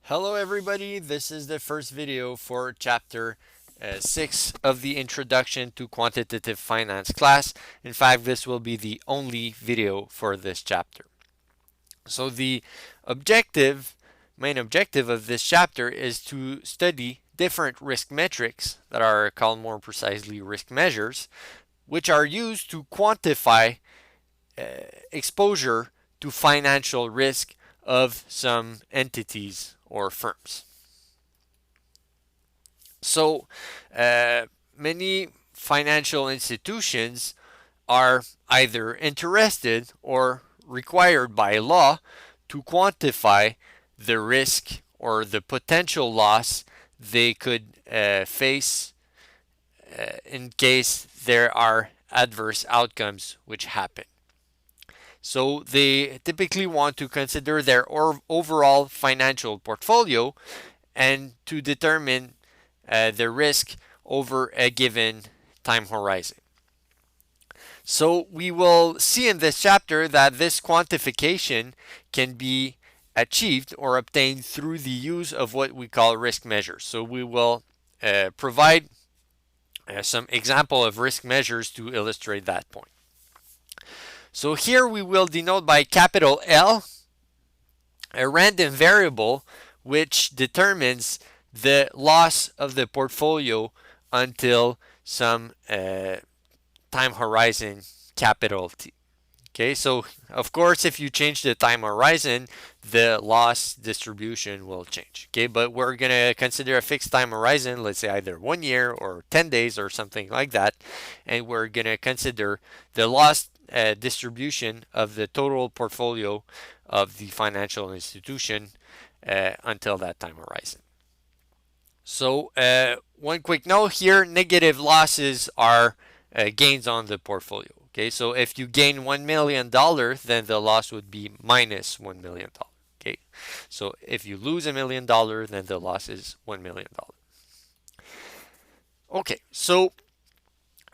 Hello everybody, this is the first video for chapter 6 of the Introduction to Quantitative Finance class. In fact, this will be the only video for this chapter. So the main objective of this chapter is to study different risk metrics that are called more precisely risk measures, which are used to quantify exposure to financial risk of some entities or firms. So, many financial institutions are either interested or required by law to quantify the risk or the potential loss they could face in case there are adverse outcomes which happen. So they typically want to consider their overall financial portfolio and to determine the risk over a given time horizon. So we will see in this chapter that this quantification can be achieved or obtained through the use of what we call risk measures. So we will provide some example of risk measures to illustrate that point. So here we will denote by capital L a random variable which determines the loss of the portfolio until some time horizon capital T. Okay, so of course if you change the time horizon, the loss distribution will change. Okay, but we're going to consider a fixed time horizon, let's say either 1 year or 10 days or something like that, and we're going to consider the loss distribution of the total portfolio of the financial institution until that time horizon. So one quick note here, negative losses are gains on the portfolio. Okay, so if you gain $1 million, then the loss would be minus $1 million. Okay, so if you lose $1 million, then the loss is $1 million. Okay, so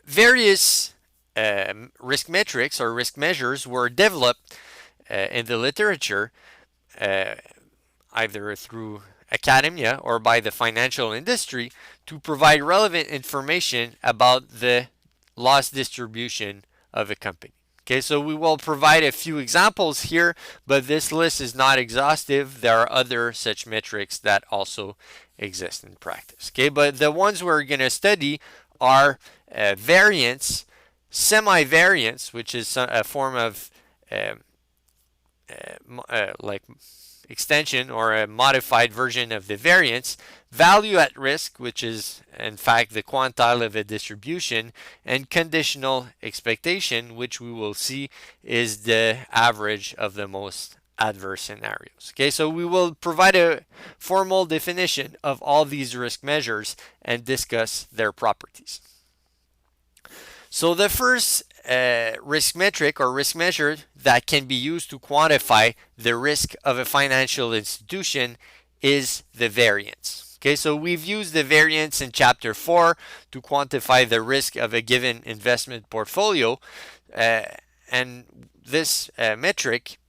various risk metrics or risk measures were developed in the literature either through academia or by the financial industry to provide relevant information about the loss distribution of a company. Okay, so we will provide a few examples here, but this list is not exhaustive. There are other such metrics that also exist in practice. Okay, but the ones we're going to study are variance, semi-variance, which is a form of like extension or a modified version of the variance, value at risk, which is in fact the quantile of a distribution, and conditional expectation, which we will see is the average of the most adverse scenarios. Okay, so we will provide a formal definition of all these risk measures and discuss their properties. So the first risk metric or risk measure that can be used to quantify the risk of a financial institution is the variance. Okay, so we've used the variance in chapter 4 to quantify the risk of a given investment portfolio. And this metric,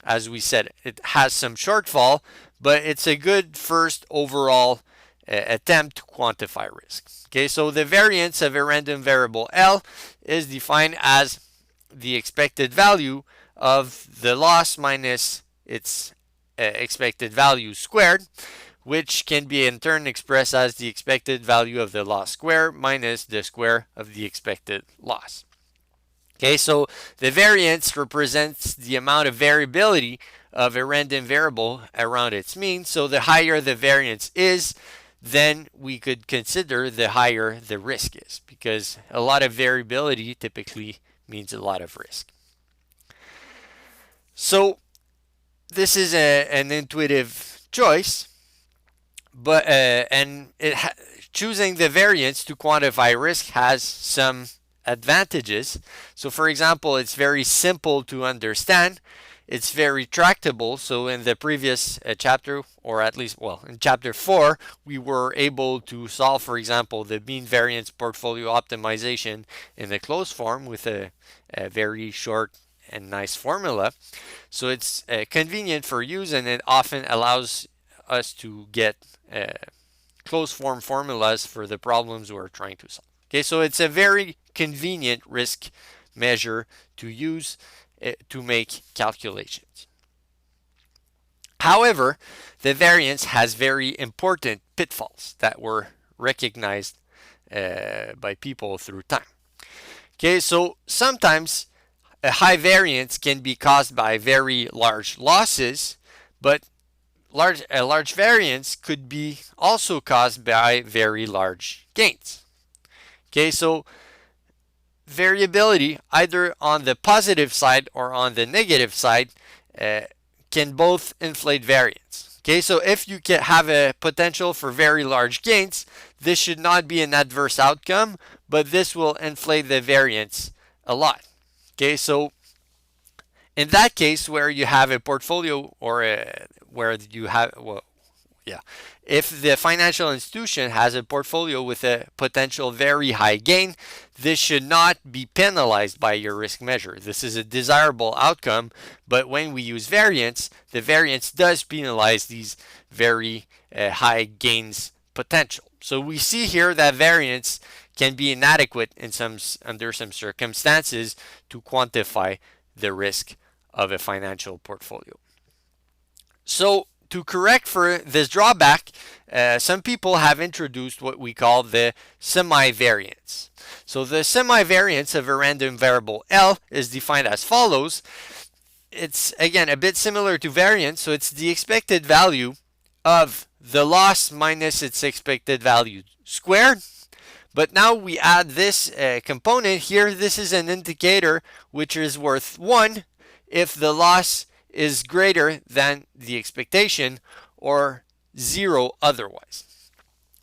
as we said, it has some shortfall, but it's a good first overall attempt to quantify risk. Okay, so the variance of a random variable L is defined as the expected value of the loss minus its expected value squared, which can be in turn expressed as the expected value of the loss squared minus the square of the expected loss. Okay, so the variance represents the amount of variability of a random variable around its mean. So the higher the variance is, then we could consider the higher the risk is, because a lot of variability typically means a lot of risk. So this is an intuitive choice, but choosing the variance to quantify risk has some advantages. So for example, it's very simple to understand. It's very tractable. So in the previous chapter, or at least, well, in chapter 4, we were able to solve, for example, the mean variance portfolio optimization in the closed form with a very short and nice formula. So it's convenient for use, and it often allows us to get closed form formulas for the problems we're trying to solve. Okay, so it's a very convenient risk measure to use to make calculations. However, the variance has very important pitfalls that were recognized by people through time. Okay, so sometimes a high variance can be caused by very large losses, but a large variance could be also caused by very large gains. Okay, so variability either on the positive side or on the negative side can both inflate variance. Okay, so if you can have a potential for very large gains, this should not be an adverse outcome, but this will inflate the variance a lot. Okay, so in that case where you have a portfolio or where you have, well, yeah, if the financial institution has a portfolio with a potential very high gain, this should not be penalized by your risk measure. This is a desirable outcome, but when we use variance, the variance does penalize these very high gains potential. So we see here that variance can be inadequate in under some circumstances to quantify the risk of a financial portfolio. So to correct for this drawback, some people have introduced what we call the semi-variance. So the semi-variance of a random variable L is defined as follows. It's again a bit similar to variance, so it's the expected value of the loss minus its expected value squared. But now we add this component here. This is an indicator which is worth 1 if the loss is greater than the expectation or 0 otherwise.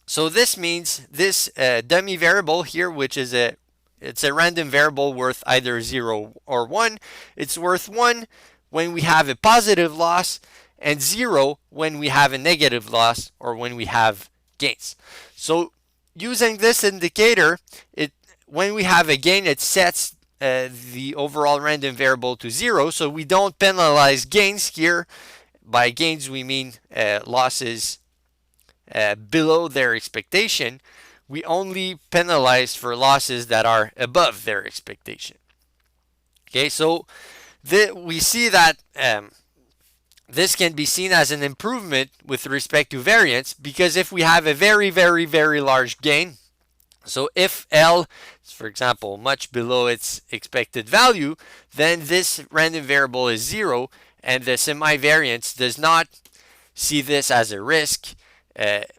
So this means this dummy variable here, which is it's a random variable worth either 0 or 1. It's worth 1 when we have a positive loss and 0 when we have a negative loss or when we have gains. So using this indicator, when we have a gain, it sets the overall random variable to 0, so we don't penalize gains here. By gains we mean losses below their expectation. We only penalize for losses that are above their expectation. Okay, so we see that this can be seen as an improvement with respect to variance, because if we have a very, very, very large gain, so if L is, for example, much below its expected value, then this random variable is 0, and the semi-variance does not see this as a risk. It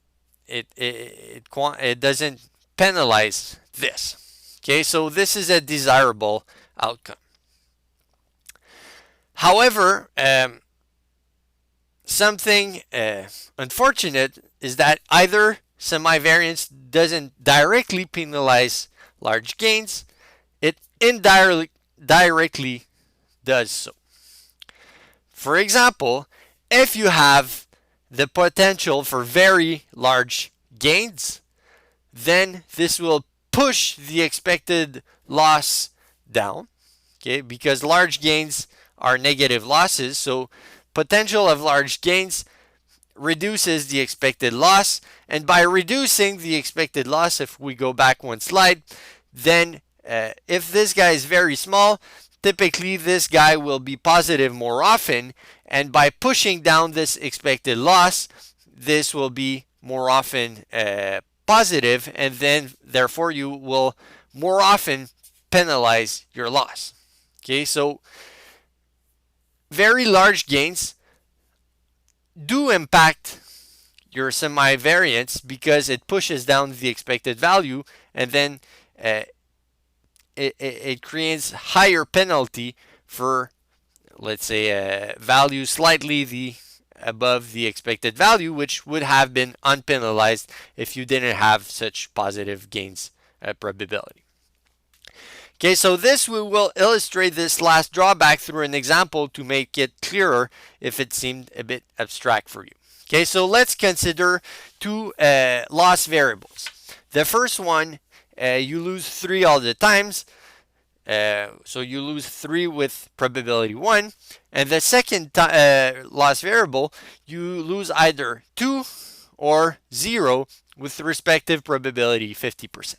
doesn't penalize this. Okay, so this is a desirable outcome. However, something unfortunate is that either semi-variance doesn't directly penalize large gains, it indirectly does so. For example, if you have the potential for very large gains, then this will push the expected loss down, okay, because large gains are negative losses, so potential of large gains reduces the expected loss, and by reducing the expected loss, if we go back one slide, then if this guy is very small, typically this guy will be positive more often, and by pushing down this expected loss, this will be more often positive, and then therefore you will more often penalize your loss. Okay, so very large gains do impact your semi-variance because it pushes down the expected value, and then it creates higher penalty for, let's say, value slightly above the expected value, which would have been unpenalized if you didn't have such positive gains probability. Okay, so we will illustrate this last drawback through an example to make it clearer if it seemed a bit abstract for you. Okay, so let's consider two loss variables. The first one, you lose 3 all the times. So you lose 3 with probability 1. And the second loss variable, you lose either 2 or 0 with the respective probability 50%.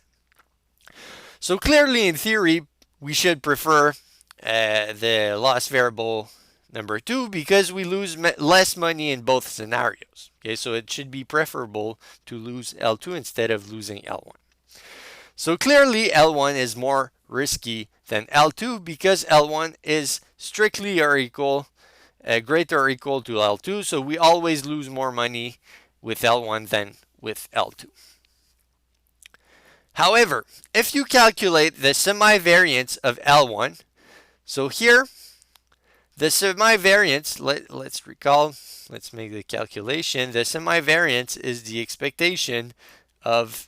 So clearly, in theory, we should prefer the loss variable number 2 because we lose less money in both scenarios. Okay, so it should be preferable to lose L2 instead of losing L1. So clearly, L1 is more risky than L2 because L1 is strictly or equal, greater or equal to L2. So we always lose more money with L1 than with L2. However, if you calculate the semi-variance of L1, so here, the semi-variance, let's recall, let's make the calculation. The semi-variance is the expectation of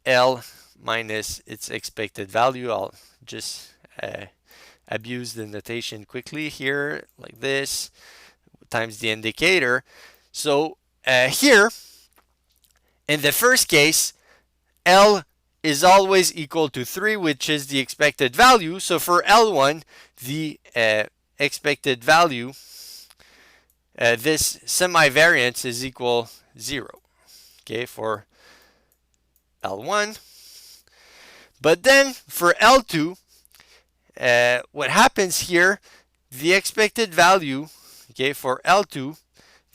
L minus its expected value. I'll just abuse the notation quickly here, like this, times the indicator. So here, in the first case, L is always equal to 3, which is the expected value. So for L1, the expected value, this semi-variance is equal 0. Okay, for L1. But then for L2, what happens here, the expected value, okay, for L2,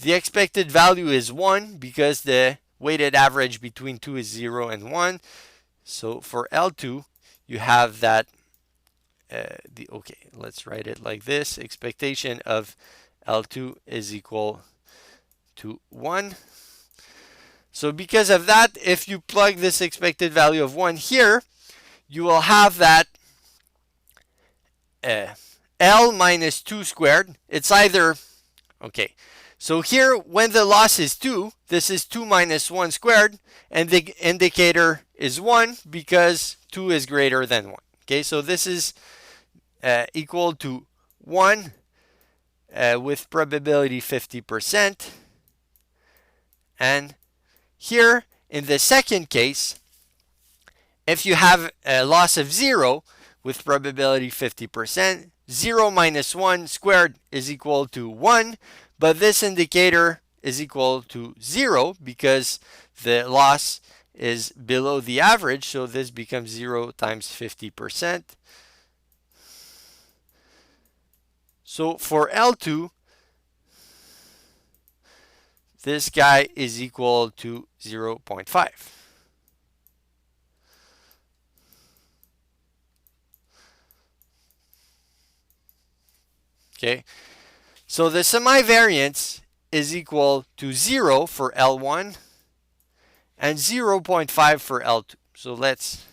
the expected value is 1 because the weighted average between 2 is 0 and 1. So for L2, you have that, okay, let's write it like this. Expectation of L2 is equal to 1. So because of that, if you plug this expected value of 1 here, you will have that L minus 2 squared. It's either, okay, so here when the loss is 2, this is 2 minus 1 squared, and the indicator is 1 because 2 is greater than 1. Okay, so this is equal to 1 with probability 50%. And here in the second case, if you have a loss of 0 with probability 50%, 0 minus 1 squared is equal to 1, but this indicator is equal to 0 because the loss is below the average, so this becomes 0 times 50%. So for L2, this guy is equal to 0.5. Okay, so the semi-variance is equal to 0 for L1 and 0.5 for L2. So let's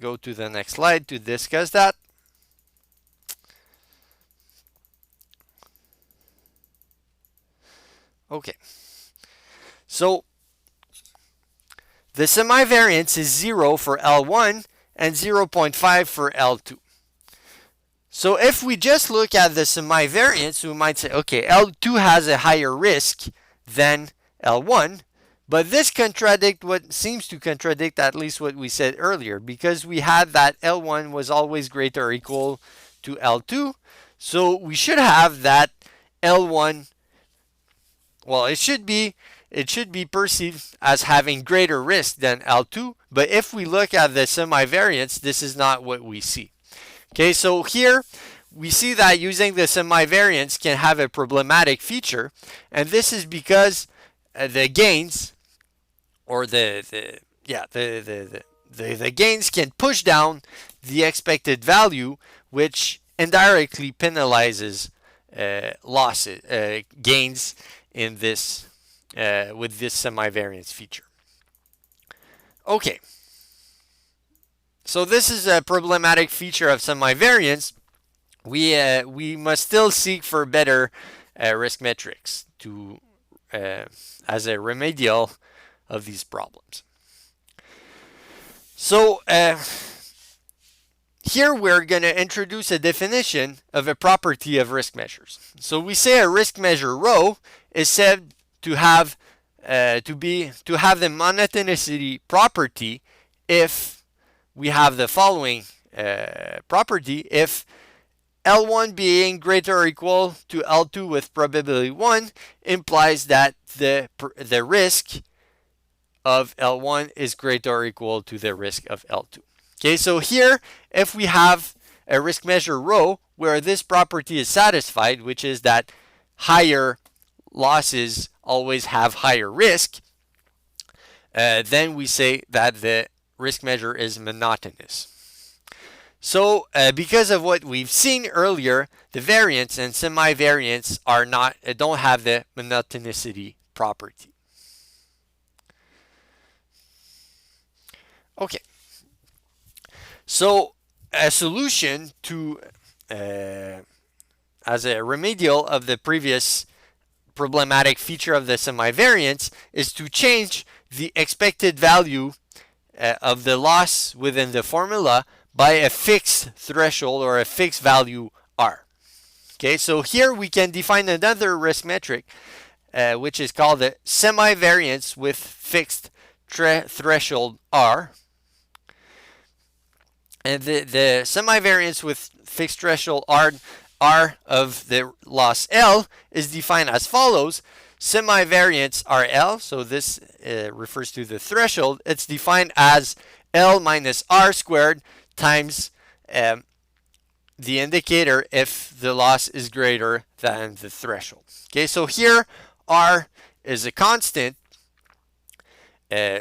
go to the next slide to discuss that. Okay, so the semi-variance is 0 for L1 and 0.5 for L2. So if we just look at the semi-variance, we might say, okay, L2 has a higher risk than L1, but this seems to contradict at least what we said earlier, because we had that L1 was always greater or equal to L2. So we should have that L1, well, it should be perceived as having greater risk than L2, but if we look at the semi-variance, this is not what we see. Okay, so here we see that using the semi-variance can have a problematic feature, and this is because the gains, or the gains can push down the expected value, which indirectly penalizes gains in this with this semi-variance feature. Okay, so this is a problematic feature of semi-variance. We must still seek for better risk metrics to as a remedial of these problems. So here we're going to introduce a definition of a property of risk measures. So we say a risk measure rho is said to have to have the monotonicity property if we have the following property. If L1 being greater or equal to L2 with probability 1 implies that the risk of L1 is greater or equal to the risk of L2. Okay, so here, if we have a risk measure rho where this property is satisfied, which is that higher losses always have higher risk, then we say that the risk measure is monotonous. So because of what we've seen earlier, the variance and semi-variance don't have the monotonicity property. Okay. So a solution to as a remedial of the previous problematic feature of the semi-variance is to change the expected value of the loss within the formula by a fixed threshold or a fixed value R. Okay, so here we can define another risk metric, which is called the semi-variance with fixed threshold R. And the semi-variance with fixed threshold R of the loss L is defined as follows. Semi-variance RL, so this refers to the threshold, it's defined as L minus R squared times the indicator if the loss is greater than the threshold. Okay, so here R is a constant.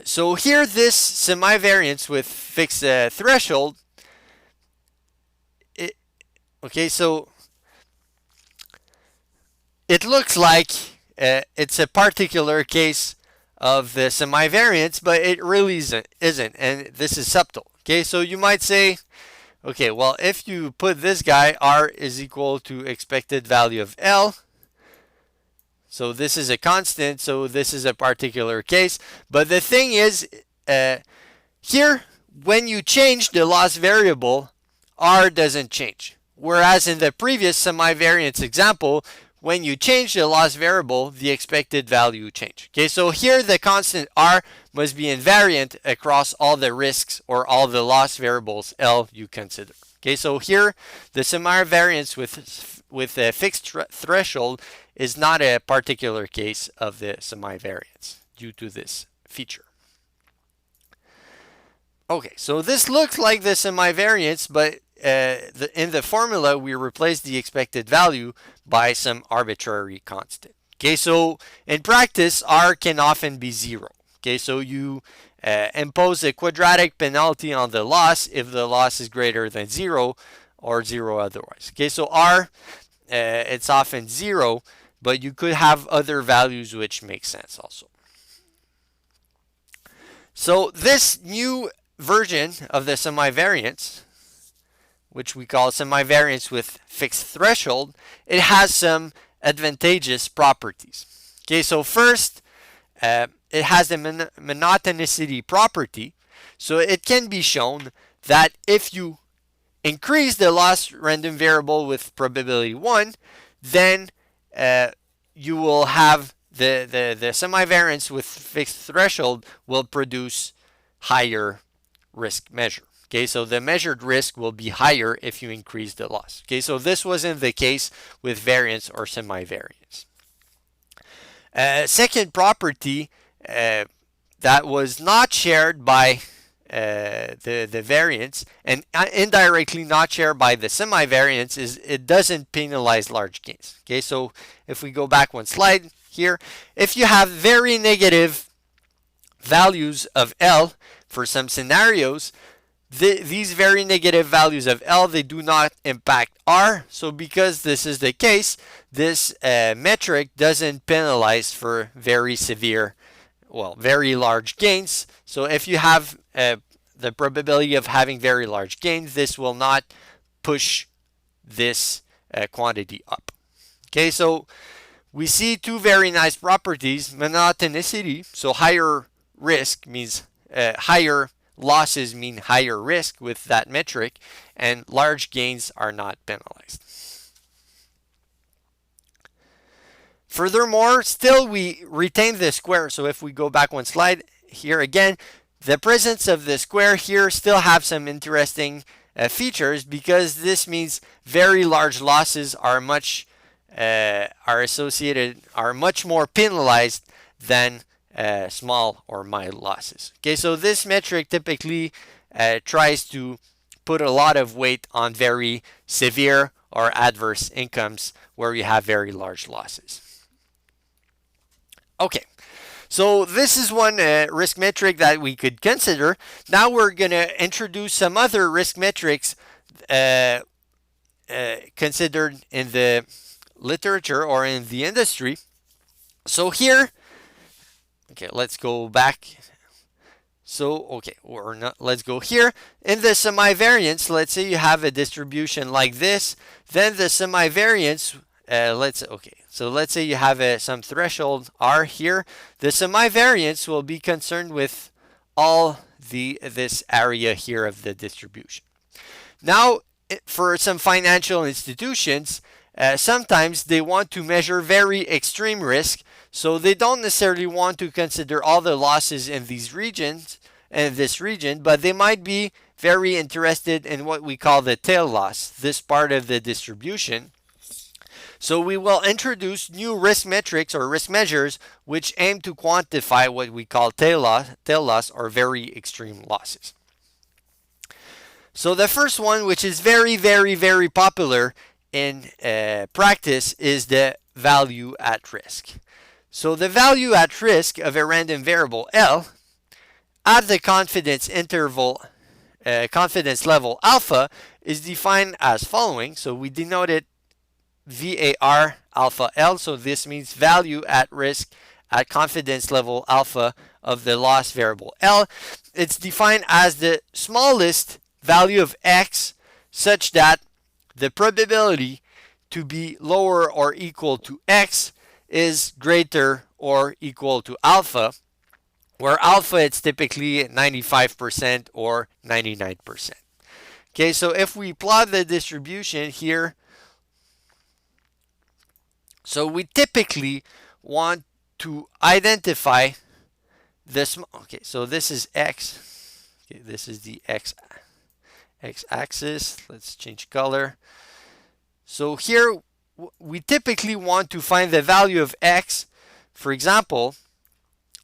So here this semi-variance with fixed threshold, okay, so it looks like it's a particular case of the semi-variance, but it really isn't, and this is subtle. Okay, so you might say, okay, well, if you put this guy, R is equal to expected value of L, so this is a constant, so this is a particular case. But the thing is, here, when you change the loss variable, R doesn't change. Whereas in the previous semi-variance example, when you change the loss variable, the expected value change. Okay, so here the constant R must be invariant across all the risks or all the loss variables L you consider. Okay, so here the semi-variance with a fixed threshold is not a particular case of the semi-variance due to this feature. Okay, so this looks like the semi-variance, but in the formula we replace the expected value by some arbitrary constant. Okay, so in practice R can often be 0. Okay, so you impose a quadratic penalty on the loss if the loss is greater than 0 or 0 otherwise. Okay, so R it's often 0, but you could have other values which make sense also. So this new version of the semi-variance, which we call semi-variance with fixed threshold, it has some advantageous properties. Okay, so first, it has a monotonicity property. So it can be shown that if you increase the loss random variable with probability 1, then you will have the semi-variance with fixed threshold will produce higher risk measure. Okay, so the measured risk will be higher if you increase the loss. Okay, so this wasn't the case with variance or semi-variance. Second property that was not shared by the variance and indirectly not shared by the semi-variance is it doesn't penalize large gains. Okay, so if we go back one slide here, if you have very negative values of L for some scenarios, these very negative values of L, they do not impact R. So because this is the case, this metric doesn't penalize for very severe, well, very large gains. So if you have the probability of having very large gains, this will not push this quantity up. Okay, so we see two very nice properties. Monotonicity, so higher risk means higher losses mean higher risk with that metric, and large gains are not penalized. Furthermore, still we retain the square. So if we go back one slide here again, the presence of the square here still have some interesting features, because this means very large losses are much are much more penalized than small or mild losses. Okay, so this metric typically tries to put a lot of weight on very severe or adverse incomes where you have very large losses. Okay, so this is one risk metric that we could consider. Now we're going to introduce some other risk metrics considered in the literature or in the industry. So here, okay, let's go back. So, okay, or not, let's go here. In the semi-variance, let's say you have a distribution like this. Then the semi-variance, let's say you have some threshold R here. The semi-variance will be concerned with all this area here of the distribution. Now, for some financial institutions, sometimes they want to measure very extreme risk, so they don't necessarily want to consider all the losses in these regions, in this region, but they might be very interested in what we call the tail loss, this part of the distribution. So we will introduce new risk metrics or risk measures which aim to quantify what we call tail loss or very extreme losses. So the first one, which is very, very, very popular in practice, is the value at risk. So the value at risk of a random variable L at the confidence interval, confidence level alpha, is defined as following. So we denote it VAR alpha L. So this means value at risk at confidence level alpha of the loss variable L. It's defined as the smallest value of X such that the probability to be lower or equal to X is greater or equal to alpha, where alpha it's typically 95% or 99%. Okay, so if we plot the distribution here, so we typically want to identify this. Okay, so this is X. Okay, this is the x-axis. Let's change color. So here we typically want to find the value of X. For example,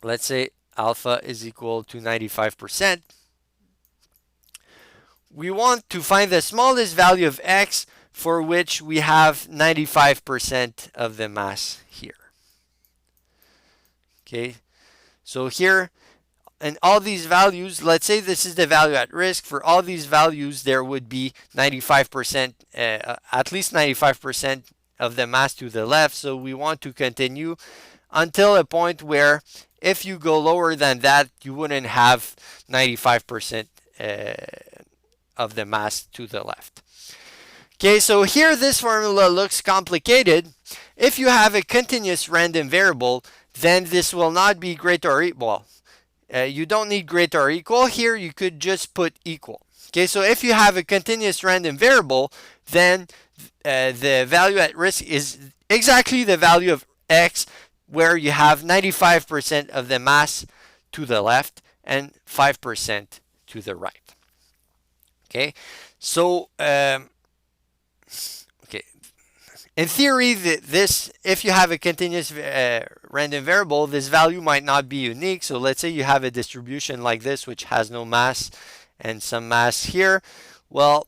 let's say alpha is equal to 95%. We want to find the smallest value of X for which we have 95% of the mass here. Okay, so here, and all these values, let's say this is the value at risk. For all these values, there would be 95%, at least 95% of the mass to the left. So we want to continue until a point where if you go lower than that, you wouldn't have 95% of the mass to the left. Okay, so here this formula looks complicated. If you have a continuous random variable, then this will not be greater or equal. You don't need greater or equal. Here you could just put equal. Okay, so if you have a continuous random variable, then the value at risk is exactly the value of X, where you have 95% of the mass to the left and 5% to the right. Okay, so in theory, if you have a continuous random variable, this value might not be unique. So let's say you have a distribution like this, which has no mass and some mass here. Well,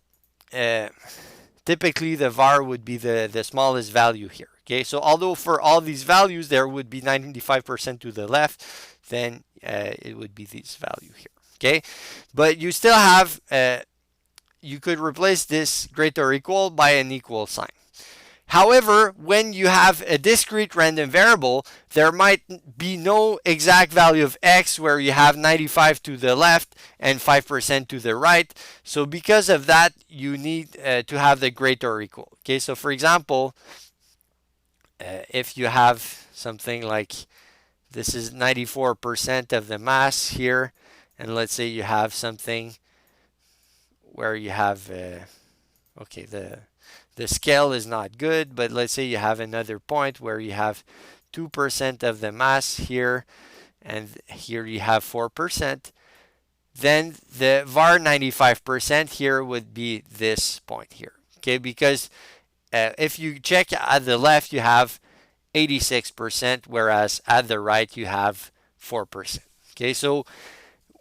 typically the var would be the smallest value here. Okay, so although for all these values there would be 95% to the left, then it would be this value here. Okay, but you still have, you could replace this greater or equal by an equal sign. However, when you have a discrete random variable, there might be no exact value of X where you have 95 to the left and 5% to the right. So because of that, you need to have the greater or equal. Okay, so for example, if you have something like this is 94% of the mass here, and let's say you have something where you have, the the scale is not good, but let's say you have another point where you have 2% of the mass here, and here you have 4%, then the var 95% here would be this point here. Okay, because if you check at the left, you have 86%, whereas at the right, you have 4%. Okay, so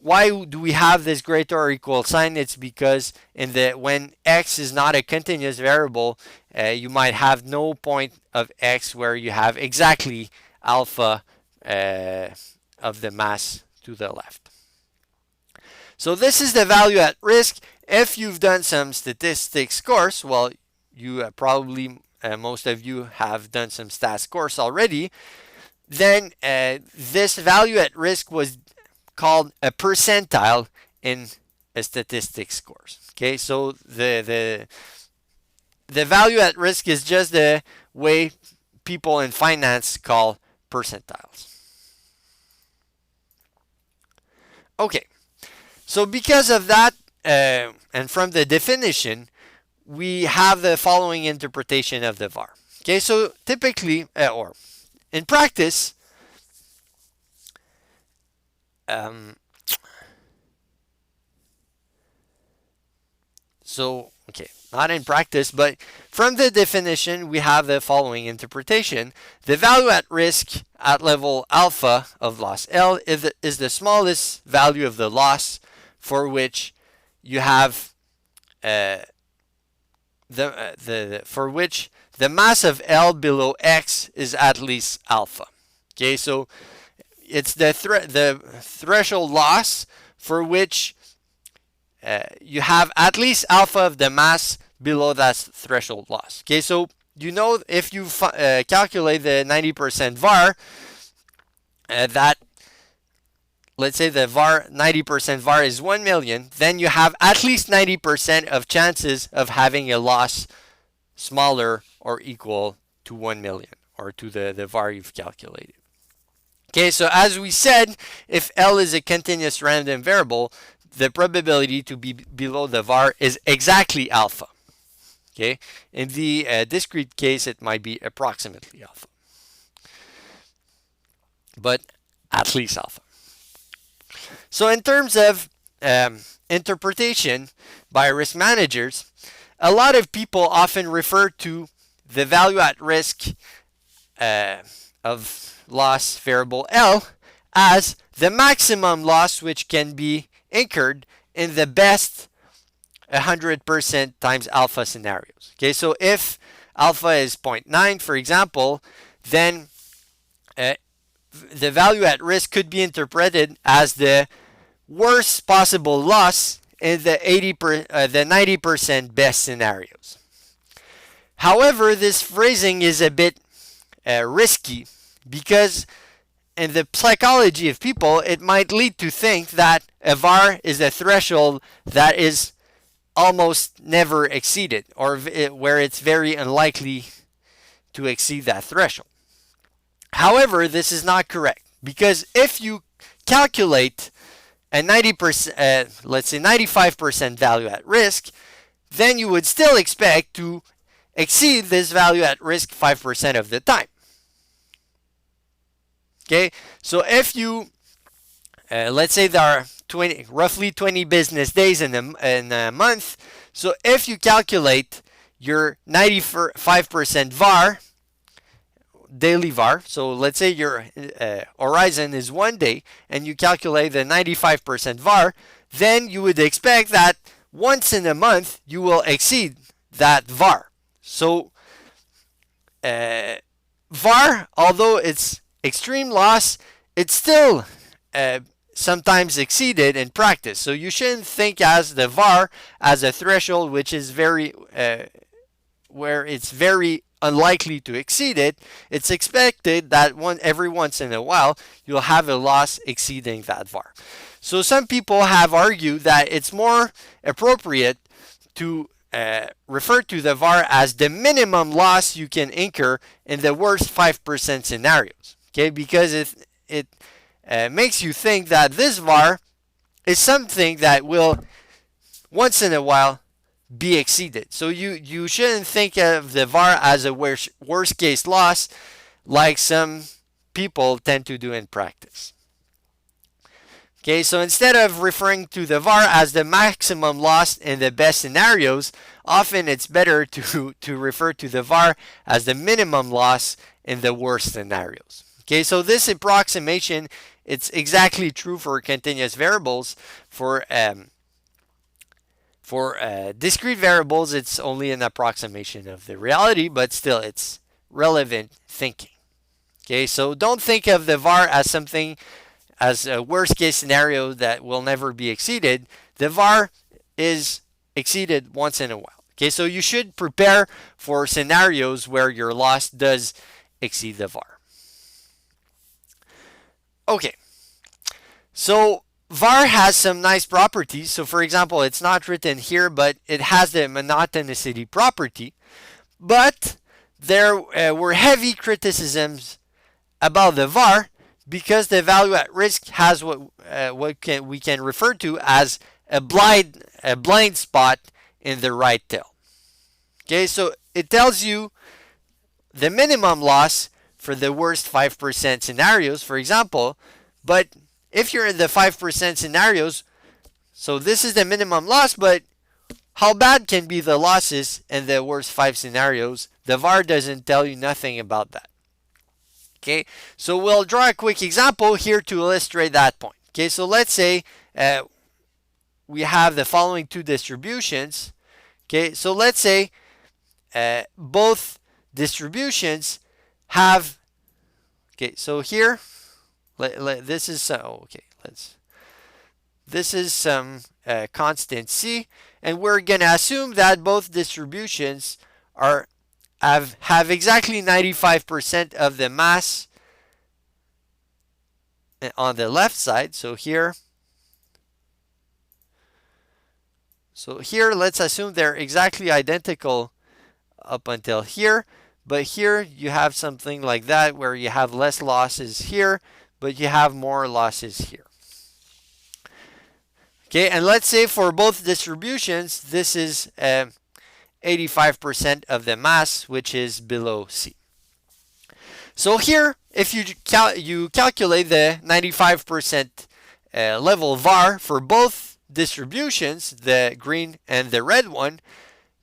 why do we have this greater or equal sign? It's because when x is not a continuous variable, you might have no point of x where you have exactly alpha of the mass to the left. So this is the value at risk. If you've done some statistics course, well, you probably, most of you have done some stats course already, then this value at risk was called a percentile in a statistics course. Okay, so the value at risk is just the way people in finance call percentiles. Okay, so because of that, and from the definition, we have the following interpretation of the VAR. Okay, so typically, or in practice, not in practice, but from the definition, we have the following interpretation. The value at risk at level alpha of loss L is the smallest value of the loss for which you have for which the mass of L below X is at least alpha. Okay, so it's the threshold loss for which you have at least alpha of the mass below that threshold loss. Okay, so you know if you calculate the 90% VAR, that let's say the VAR 90% VAR is 1 million, then you have at least 90% of chances of having a loss smaller or equal to 1 million, or to the VAR you've calculated. Okay, so as we said, if L is a continuous random variable, the probability to be below the VAR is exactly alpha. Okay, in the discrete case, it might be approximately alpha, but at least alpha. So in terms of interpretation by risk managers, a lot of people often refer to the value at risk of loss variable L as the maximum loss which can be incurred in the best 100% times alpha scenarios. Okay, so if alpha is 0.9, for example, then the value at risk could be interpreted as the worst possible loss in the 90% best scenarios. However, this phrasing is a bit risky, because in the psychology of people, it might lead to think that a VAR is a threshold that is almost never exceeded, or where it's very unlikely to exceed that threshold. However, this is not correct, because if you calculate a 90%, let's say 95% value at risk, then you would still expect to exceed this value at risk 5% of the time. Okay, so if you, let's say there are roughly 20 business days in a month, so if you calculate your 95% VAR, daily VAR, so let's say your horizon is 1 day, and you calculate the 95% VAR, then you would expect that once in a month you will exceed that VAR. So VAR, although it's extreme loss, it's still sometimes exceeded in practice. So you shouldn't think as the VAR as a threshold which is very where it's very unlikely to exceed it. It's expected that every once in a while you'll have a loss exceeding that VAR. So some people have argued that it's more appropriate to refer to the VAR as the minimum loss you can incur in the worst 5% scenarios. Okay, because it makes you think that this VAR is something that will once in a while be exceeded. So you shouldn't think of the VAR as a worst case loss like some people tend to do in practice. Okay, so instead of referring to the VAR as the maximum loss in the best scenarios, often it's better to refer to the VAR as the minimum loss in the worst scenarios. Okay, so this approximation, it's exactly true for continuous variables. For discrete variables, it's only an approximation of the reality, but still it's relevant thinking. Okay, so don't think of the VAR as a worst case scenario that will never be exceeded. The VAR is exceeded once in a while. Okay, so you should prepare for scenarios where your loss does exceed the VAR. Okay, so VAR has some nice properties. So for example, it's not written here, but it has the monotonicity property. But there were heavy criticisms about the VAR because the value at risk has what we can refer to as a blind spot in the right tail. Okay, so it tells you the minimum loss for the worst 5% scenarios, for example, but if you're in the 5% scenarios, so this is the minimum loss, but how bad can be the losses in the worst 5 scenarios? The VAR doesn't tell you nothing about that. Okay, so we'll draw a quick example here to illustrate that point. Okay, so let's say we have the following two distributions. Okay, so let's say both distributions have, okay, so here, this is this is some constant c, and we're gonna assume that both distributions have exactly 95% of the mass on the left side. So here let's assume they're exactly identical up until here, but here you have something like that where you have less losses here, but you have more losses here. Okay, and let's say for both distributions, this is 85% of the mass, which is below C. So here, if you calculate the 95% level VAR for both distributions, the green and the red one,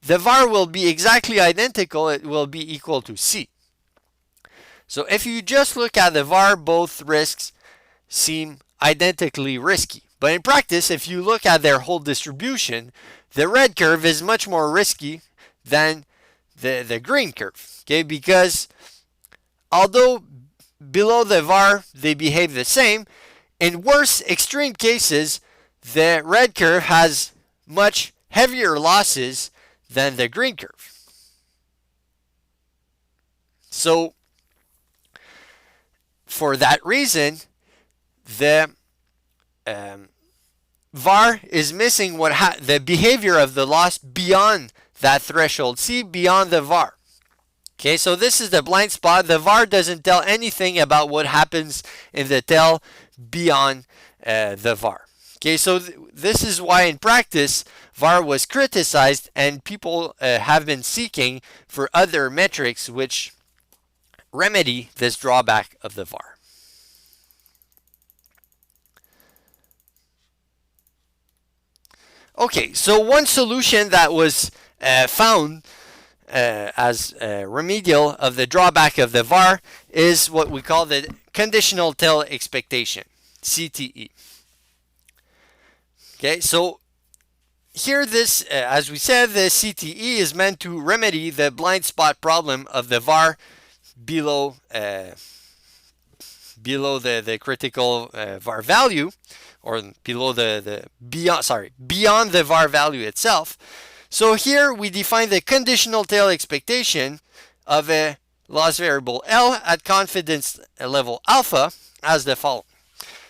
the VAR will be exactly identical. It will be equal to C. So if you just look at the VAR, both risks seem identically risky. But in practice, if you look at their whole distribution, the red curve is much more risky than the green curve. Okay, because although below the VAR they behave the same, in worse extreme cases, the red curve has much heavier losses than the green curve. So for that reason, the VAR is missing the behavior of the loss beyond that threshold C, beyond the VAR. Okay, so this is the blind spot. The VAR doesn't tell anything about what happens in the tail beyond the VAR. Okay, so this is why in practice VAR was criticized, and people have been seeking for other metrics which remedy this drawback of the VAR. Okay, so one solution that was found as remedial of the drawback of the VAR is what we call the conditional tail expectation, CTE. Okay, so here this, as we said, the CTE is meant to remedy the blind spot problem of the VAR below the critical VAR value, or below beyond the VAR value itself. So here we define the conditional tail expectation of a loss variable L at confidence level alpha as the following.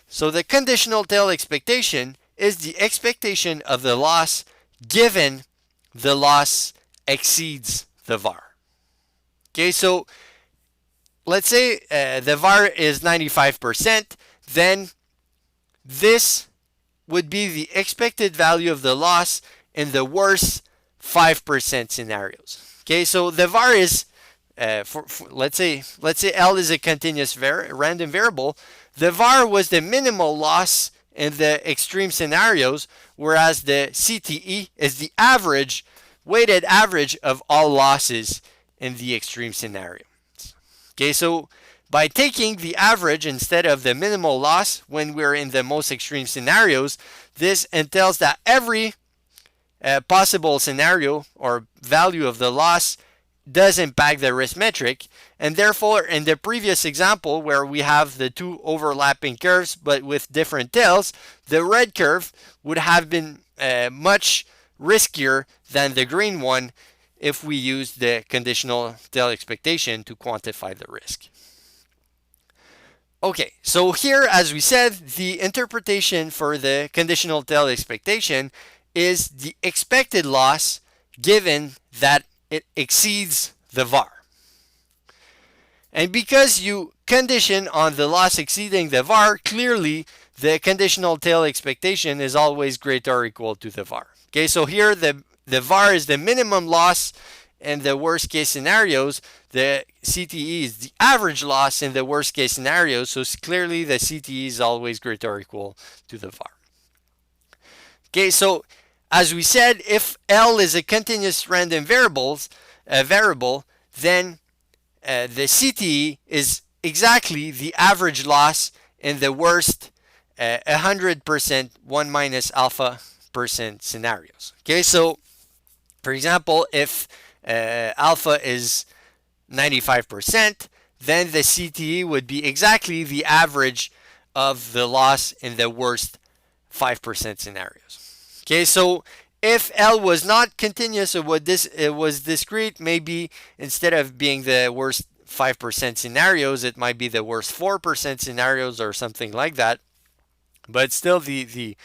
So the conditional tail expectation is the expectation of the loss given the loss exceeds the VAR. Okay, so let's say the VAR is 95%, then this would be the expected value of the loss in the worst 5% scenarios. Okay, so the var is for let's say L is a continuous random variable. The var was the minimal loss in the extreme scenarios, whereas the CTE is the average, weighted average of all losses in the extreme scenario. Okay, so by taking the average instead of the minimal loss when we're in the most extreme scenarios, this entails that every possible scenario or value of the loss does impact the risk metric, and therefore in the previous example where we have the two overlapping curves but with different tails, the red curve would have been much riskier than the green one if we use the conditional tail expectation to quantify the risk. Okay, so here, as we said, the interpretation for the conditional tail expectation is the expected loss given that it exceeds the var. And because you condition on the loss exceeding the var, clearly the conditional tail expectation is always greater or equal to the var. Okay, so here the var is the minimum loss in the worst case scenarios. The CTE is the average loss in the worst case scenarios, so clearly the CTE is always greater or equal to the var. Okay, so as we said, if L is a continuous random variable, then the CTE is exactly the average loss in the worst 100% 1 minus alpha percent scenarios. Okay, so for example, if alpha is 95%, then the CTE would be exactly the average of the loss in the worst 5% scenarios. Okay, so if L was not continuous, it was discrete, maybe instead of being the worst 5% scenarios, it might be the worst 4% scenarios or something like that. But still, the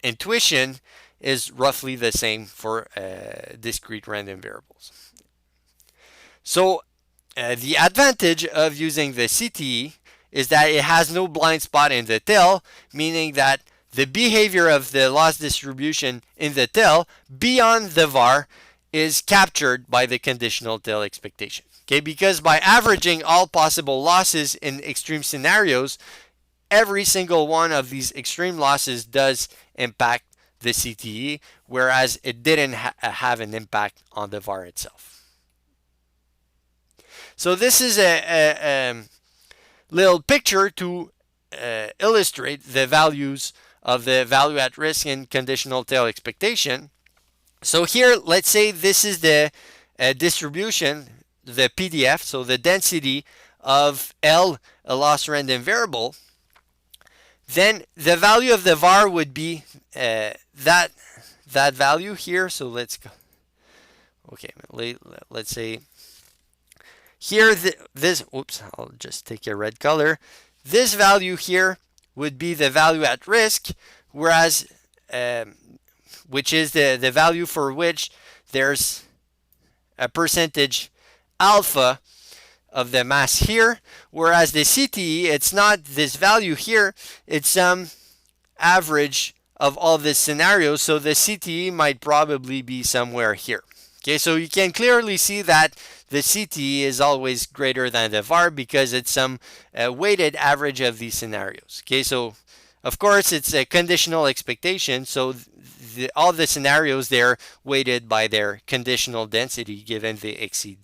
intuition is roughly the same for discrete random variables. So the advantage of using the CTE is that it has no blind spot in the tail, meaning that the behavior of the loss distribution in the tail beyond the var is captured by the conditional tail expectation. Okay, because by averaging all possible losses in extreme scenarios, every single one of these extreme losses does impact the CTE, whereas it didn't have an impact on the var itself. So this is a little picture to illustrate the values of the value at risk in conditional tail expectation. So here, let's say this is the distribution, the PDF, so the density of L, a loss random variable. Then the value of the var would be that value here. So let's go. Okay, let's say here this. Oops, I'll just take a red color. This value here would be the value at risk, whereas which is the value for which there's a percentage alpha of the mass here, whereas the CTE, it's not this value here, it's some average of all the scenarios, so the CTE might probably be somewhere here. Okay, so you can clearly see that the CTE is always greater than the var because it's some weighted average of these scenarios. Okay, so of course it's a conditional expectation, so all the scenarios they're weighted by their conditional density given they exceed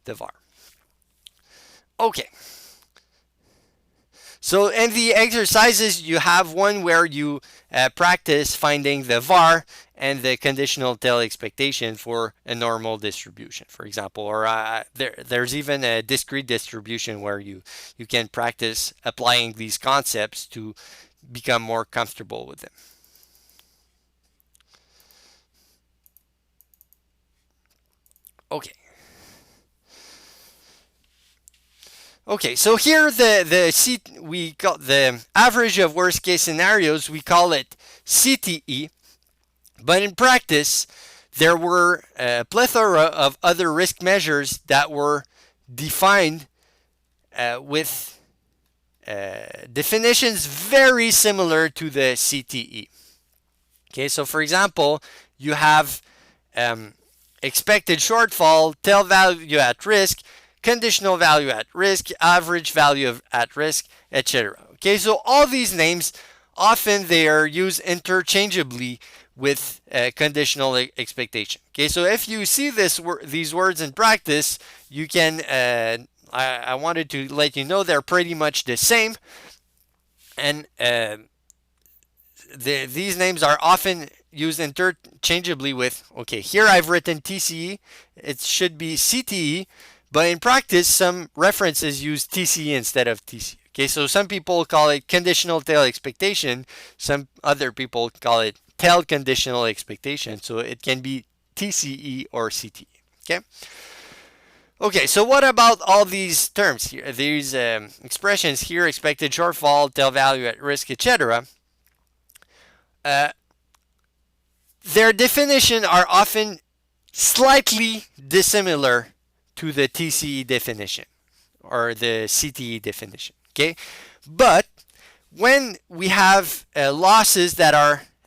the var. Okay. So in the exercises, you have one where you practice finding the var and the conditional tail expectation for a normal distribution, for example. Or there's even a discrete distribution where you can practice applying these concepts to become more comfortable with them. Okay. Okay, so here we got the average of worst case scenarios, we call it CTE, but in practice there were a plethora of other risk measures that were defined with definitions very similar to the CTE. Okay, so for example, you have expected shortfall, tail value at risk, conditional value at risk, average value at risk, etc. Okay, so all these names often they are used interchangeably with conditional expectation. Okay, so if you see these words in practice, you can. I wanted to let you know they're pretty much the same, and these names are often used interchangeably with, okay, here I've written TCE, it should be CTE, but in practice, some references use TCE instead of TCE. Okay, so some people call it conditional tail expectation, some other people call it tail conditional expectation, so it can be TCE or CTE. Okay. Okay, so what about all these terms here, these expressions here, expected shortfall, tail value at risk, etc.? Their definition are often slightly dissimilar to the TCE definition or the CTE definition. Okay, but when we have losses that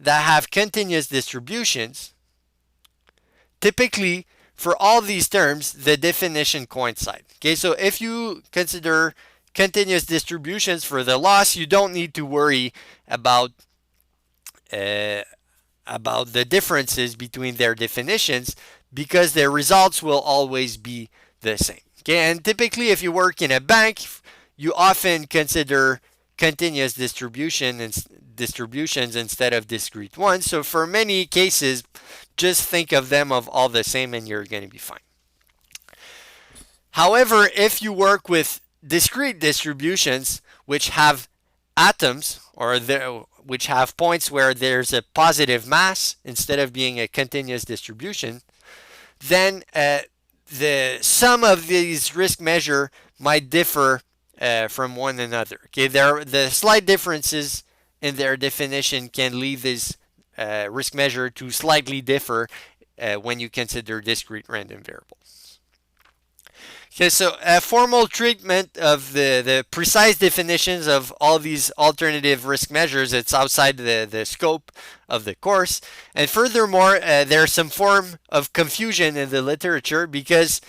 have continuous distributions, typically for all these terms the definition coincide. Okay, so if you consider continuous distributions for the loss, you don't need to worry about the differences between their definitions because their results will always be the same. Okay, and typically if you work in a bank, you often consider continuous distributions instead of discrete ones. So for many cases, just think of them of all the same and you're going to be fine. However, if you work with discrete distributions which have atoms or which have points where there's a positive mass instead of being a continuous distribution, then the sum of these risk measure might differ from one another. Okay, the slight differences in their definition can lead this risk measure to slightly differ when you consider discrete random variables. Okay, so a formal treatment of the precise definitions of all these alternative risk measures, it's outside the scope of the course. And furthermore, there's some form of confusion in the literature because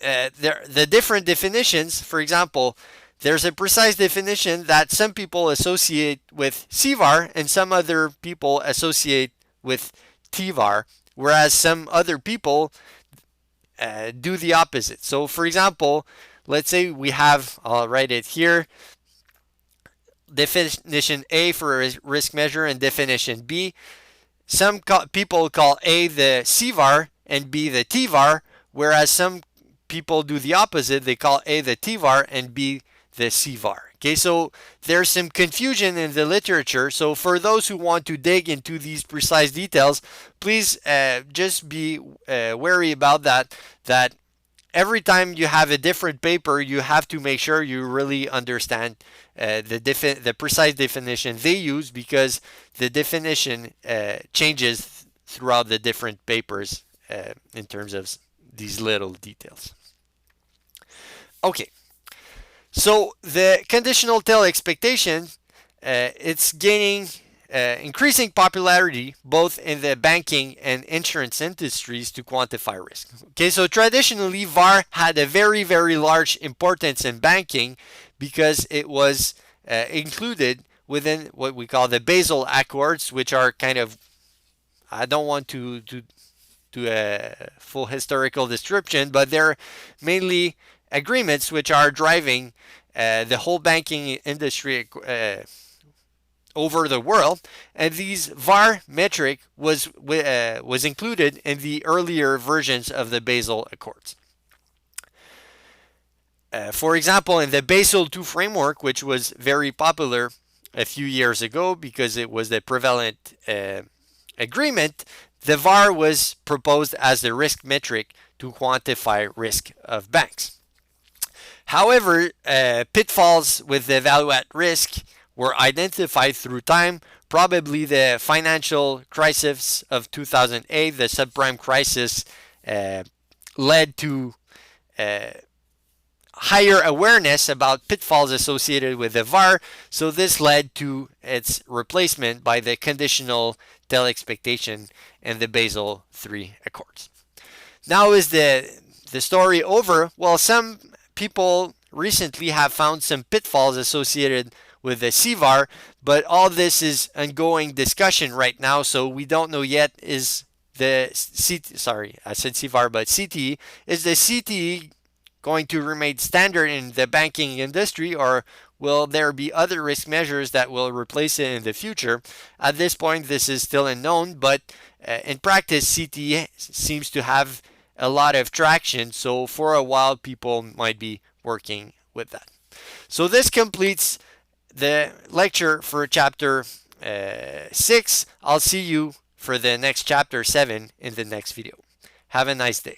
the different definitions, for example, there's a precise definition that some people associate with CVAR and some other people associate with TVAR, whereas some other people do the opposite. So for example, let's say we have, I'll write it here, definition A for a risk measure and definition B. Some people call A the CVAR and B the TVAR, whereas some people do the opposite. They call A the TVAR and B the CVAR. Okay, so there's some confusion in the literature. So for those who want to dig into these precise details, please just be wary about that every time you have a different paper, you have to make sure you really understand the precise definition they use, because the definition changes throughout the different papers in terms of these little details. Okay. So the conditional tail expectation, it's gaining increasing popularity both in the banking and insurance industries to quantify risk. Okay, so traditionally VAR had a very, very large importance in banking because it was included within what we call the Basel Accords, which are kind of, I don't want to do a full historical description, but they're mainly agreements which are driving the whole banking industry over the world, and these VAR metric was included in the earlier versions of the Basel Accords. For example, in the Basel II framework, which was very popular a few years ago because it was the prevalent agreement, the VAR was proposed as the risk metric to quantify risk of banks. However, pitfalls with the value at risk were identified through time. Probably the financial crisis of 2008, the subprime crisis, led to higher awareness about pitfalls associated with the VAR. So this led to its replacement by the conditional tail expectation and the Basel III Accords. Now is the story over? Well, some people recently have found some pitfalls associated with the CVAR, but all this is ongoing discussion right now, so we don't know yet is the CT, sorry, I said CVAR, but CTE, is the CTE going to remain standard in the banking industry, or will there be other risk measures that will replace it in the future? At this point, this is still unknown, but in practice, CTE seems to have a lot of traction, so for a while, people might be working with that. So this completes the lecture for chapter 6. I'll see you for the next chapter 7 in the next video. Have a nice day.